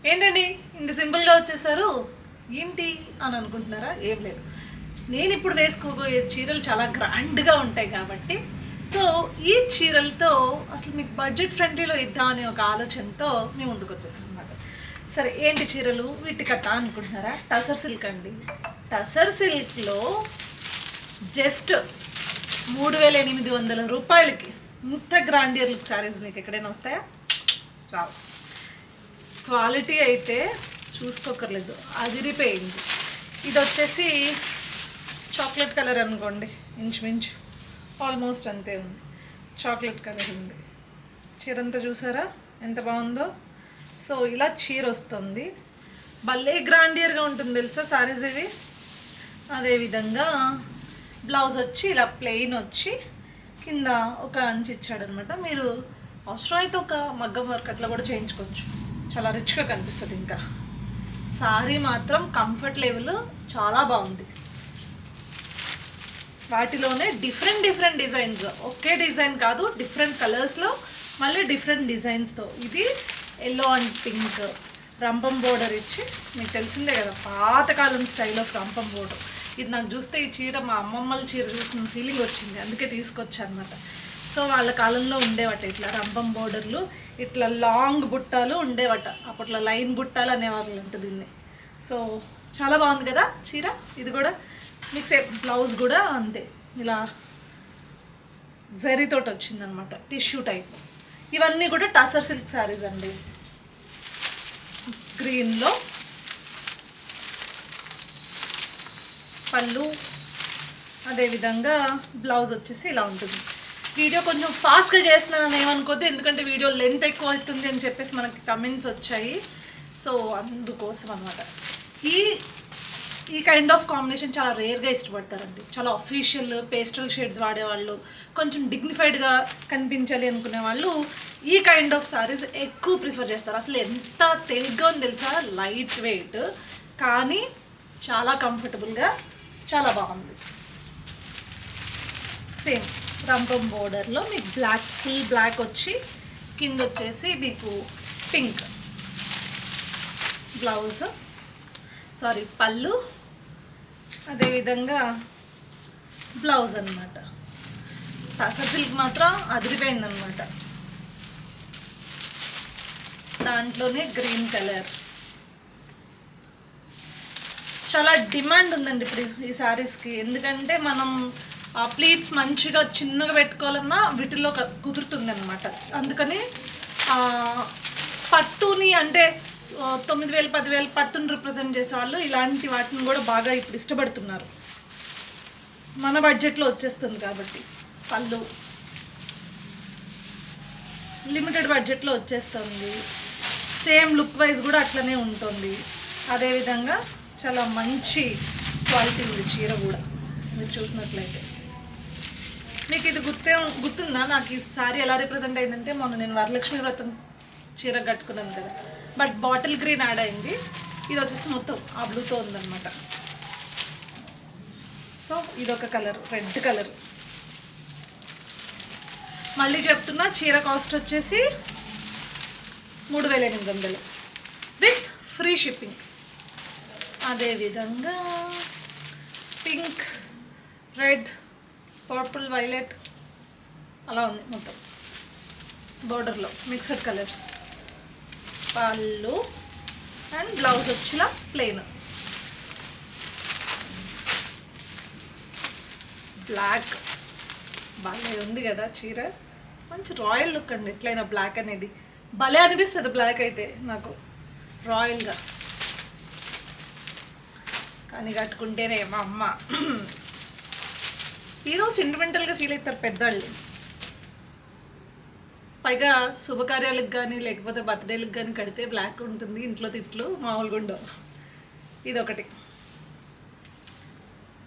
ఏంటండి ఇంత సింపుల్గా వచ్చేసారు ఏంటి అని అనుకుంటున్నారా? ఏం లేదు, నేను ఇప్పుడు వేసుకోబోయే చీరలు చాలా గ్రాండ్గా ఉంటాయి కాబట్టి సో ఈ చీరలతో అసలు మీకు బడ్జెట్ ఫ్రెండ్లీలో ఇద్దాం అనే ఒక ఆలోచనతో మేము ముందుకు వచ్చేసాం అన్నమాట. సరే ఏంటి చీరలు వీటి కథ అనుకుంటున్నారా? టసర్ సిల్క్ అండి. టసర్ సిల్క్లో జస్ట్ 3800 రూపాయలకి ఇంత గ్రాండియర్ లుక్ శారీస్ మీకు ఎక్కడైనా వస్తాయా? రావు. క్వాలిటీ అయితే చూసుకోకర్లేదు, అదిరిపోయింది. ఇది వచ్చేసి చాక్లెట్ కలర్ అనుకోండి, ఇంచుమించు ఆల్మోస్ట్ అంతే ఉంది. చాక్లెట్ కలర్ ఉంది. చీర అంతా చూసారా ఎంత బాగుందో? సో ఇలా చీర వస్తుంది, భలే గ్రాండియర్గా ఉంటుంది తెలుసా శారీస్ ఇవి. అదేవిధంగా బ్లౌజ్ వచ్చి ఇలా ప్లెయిన్ వచ్చి కింద ఒక అంచు ఇచ్చాడనమాట. మీరు అవసరమైతే ఒక మగ్గం వర్క్ అట్లా కూడా చేయించుకోవచ్చు, చాలా రిచ్గా కనిపిస్తుంది. ఇంకా శారీ మాత్రం కంఫర్ట్ లెవెల్ చాలా బాగుంది. వాటిలోనే డిఫరెంట్ డిజైన్స్, ఒకే డిజైన్ కాదు, డిఫరెంట్ కలర్స్లో మళ్ళీ డిఫరెంట్ డిజైన్స్తో. ఇది ఎల్లో అండ్ పింక్ రంపం బోర్డర్ ఇచ్చి, మీకు తెలిసిందే కదా పాతకాలం స్టైల్ ఆఫ్ రంపం బోర్డర్. ఇది నాకు చూస్తే ఈ చీర మా అమ్మమ్మల చీర చూసిన ఫీలింగ్ వచ్చింది, అందుకే తీసుకొచ్చా అనమాట. సో వాళ్ళ కాలంలో ఉండేవట ఇట్లా రంపం బోర్డర్లు, ఇట్లా లాంగ్ బుట్టాలు ఉండేవట అప్పట్లో, లైన్ బుట్టాలు అనేవాళ్ళు అంట దీన్ని. సో చాలా బాగుంది కదా చీర. ఇది కూడా మీకు సేమ్ బ్లౌజ్ కూడా అంతే, ఇలా జరీతోటి వచ్చిందనమాట, టిష్యూ టైప్. ఇవన్నీ కూడా టసర్ సిల్క్ శారీస్ అండి. గ్రీన్లో పళ్ళు, అదేవిధంగా బ్లౌజ్ వచ్చేసి ఇలా ఉంటుంది. వీడియో కొంచెం ఫాస్ట్గా చేస్తున్నానని ఏమనుకోద్దు, ఎందుకంటే వీడియో లెంత్ ఎక్కువ అవుతుంది అని చెప్పేసి మనకి కమెంట్స్ వచ్చాయి. సో అందుకోసం అనమాట. ఈ కైండ్ ఆఫ్ కాంబినేషన్ చాలా రేర్గా ఇష్టపడతారండి. చాలా అఫీషియల్ పేస్టల్ షేడ్స్ వాడేవాళ్ళు, కొంచెం డిగ్నిఫైడ్గా కనిపించాలి అనుకునే వాళ్ళు ఈ కైండ్ ఆఫ్ సారీస్ ఎక్కువ ప్రిఫర్ చేస్తారు. అసలు ఎంత తేలిగ్గా ఉంది తెలుసా, లైట్ వెయిట్ కానీ చాలా కంఫర్టబుల్గా చాలా బాగుంది. సేమ్ రంపం బోర్డర్లో మీకు బ్లాక్, ఫుల్ బ్లాక్ వచ్చి కింద వచ్చేసి మీకు పింక్ బ్లౌజ్, సారీ పళ్ళు, అదేవిధంగా బ్లౌజ్ అనమాట. టసర్ సిల్క్ మాత్రం అదిరిపోయిందనమాట. దాంట్లోనే గ్రీన్ కలర్ చాలా డిమాండ్ ఉందండి ఇప్పుడు ఈ శారీస్కి. ఎందుకంటే మనం ప్లీట్స్ మంచిగా చిన్నగా పెట్టుకోవాలన్నా వీటిల్లో కుదురుతుంది అనమాట. అందుకని పట్టుని అంటే 9000 10,000 పట్టుని రిప్రజెంట్ చేసే వాళ్ళు ఇలాంటి వాటిని కూడా బాగా ఇప్పుడు ఇష్టపడుతున్నారు. మన బడ్జెట్లో వచ్చేస్తుంది కాబట్టి. పళ్ళు లిమిటెడ్ బడ్జెట్లో వచ్చేస్తుంది. సేమ్ లుక్ వైజ్ కూడా అట్లనే ఉంటుంది. అదేవిధంగా చాలా మంచి క్వాలిటీ ఉంది చీర కూడా. మీరు చూసినట్లయితే మీకు ఇది గుర్తుందా? నాకు ఈ సారీ ఎలా రిప్రజెంట్ అయిందంటే, మొన్న నేను వరలక్ష్మి వ్రతం చీర కట్టుకున్నాను కదా, బట్ బాటిల్ గ్రీన్ యాడ్ అయింది. ఇది వచ్చేసి మొత్తం ఆ బ్లూతో ఉందన్నమాట. సో ఇదొక కలర్, రెడ్ కలర్. మళ్ళీ చెప్తున్నా, చీర కాస్ట్ వచ్చేసి 3800 విత్ ఫ్రీ షిప్పింగ్. అదేవిధంగా పింక్, రెడ్, పర్పుల్, వైలెట్ అలా ఉంది మొత్తం బోర్డర్లో మిక్స్డ్ కలర్స్. పళ్ళు అండ్ బ్లౌజ్ వచ్చిలా ప్లెయిన్ బ్లాక్. భలే ఉంది కదా చీర, మంచి రాయల్ లుక్ అండి. ఎట్లయినా బ్లాక్ అనేది భలే అనిపిస్తుంది. బ్లాక్ అయితే నాకు రాయల్గా, కానీ కట్టుకుంటేనే మా అమ్మ ఏదో సెంటిమెంటల్గా ఫీల్ అవుతారు పెద్దవాళ్ళు. పైగా శుభకార్యాలకు కానీ లేకపోతే బర్త్డేలకు కానీ కడితే బ్లాక్ ఉంటుంది, ఇంట్లో తిట్లు మామూలుగా ఉండవు. ఇదొకటి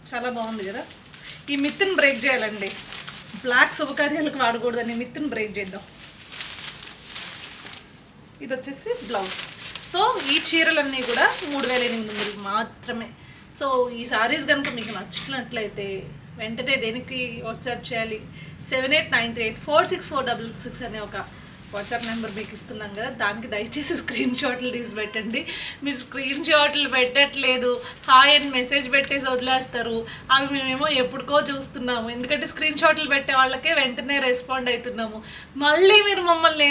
చాలా బాగుంది కదా. ఈ మిత్తుని బ్రేక్ చేయాలండి, బ్లాక్ శుభకార్యాలకు వాడకూడదని మిత్తుని బ్రేక్ చేద్దాం. ఇది వచ్చేసి బ్లౌజ్. సో ఈ చీరలన్నీ కూడా 3800 మాత్రమే. సో ఈ సారీస్ కనుక మీకు నచ్చినట్లయితే వెంటనే దేనికి వాట్సాప్ చేయాలి, 7893846466 అనే ఒక వాట్సాప్ నెంబర్ మీకు ఇస్తున్నాం కదా, దానికి దయచేసి స్క్రీన్ షాట్లు తీసి పెట్టండి. మీరు స్క్రీన్ షాట్లు పెట్టట్లేదు, హాయ్ అని మెసేజ్ పెట్టేసి వదిలేస్తారు. అవి మేమేమో ఎప్పుడుకో చూస్తున్నాము, ఎందుకంటే స్క్రీన్ షాట్లు పెట్టే వాళ్ళకే వెంటనే రెస్పాండ్ అవుతున్నాము. మళ్ళీ మీరు మమ్మల్ని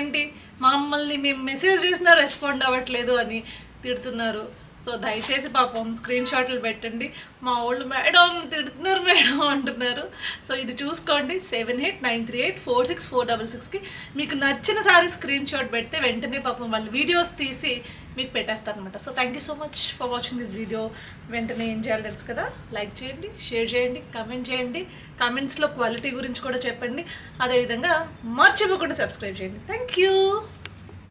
మేము మెసేజ్ చేసినా రెస్పాండ్ అవ్వట్లేదు అని తిడుతున్నారు. సో దయచేసి పాపం స్క్రీన్ షాట్లు పెట్టండి. మా వాళ్ళు మేడం తిడుతున్నారు మేడం అంటున్నారు. సో ఇది చూసుకోండి, 7893846466కి మీకు నచ్చిన సారీ స్క్రీన్ షాట్ పెడితే వెంటనే పాపం వాళ్ళు వీడియోస్ తీసి మీకు పెట్టేస్తారు అనమాట. So thank you so much for watching this video. వెంటనే ఏం చేయాలి తెలుసు కదా, లైక్ చేయండి, షేర్ చేయండి, కామెంట్ చేయండి. కామెంట్స్లో క్వాలిటీ గురించి కూడా చెప్పండి. అదేవిధంగా మర్చిపోకుండా సబ్స్క్రైబ్ చేయండి. Thank you.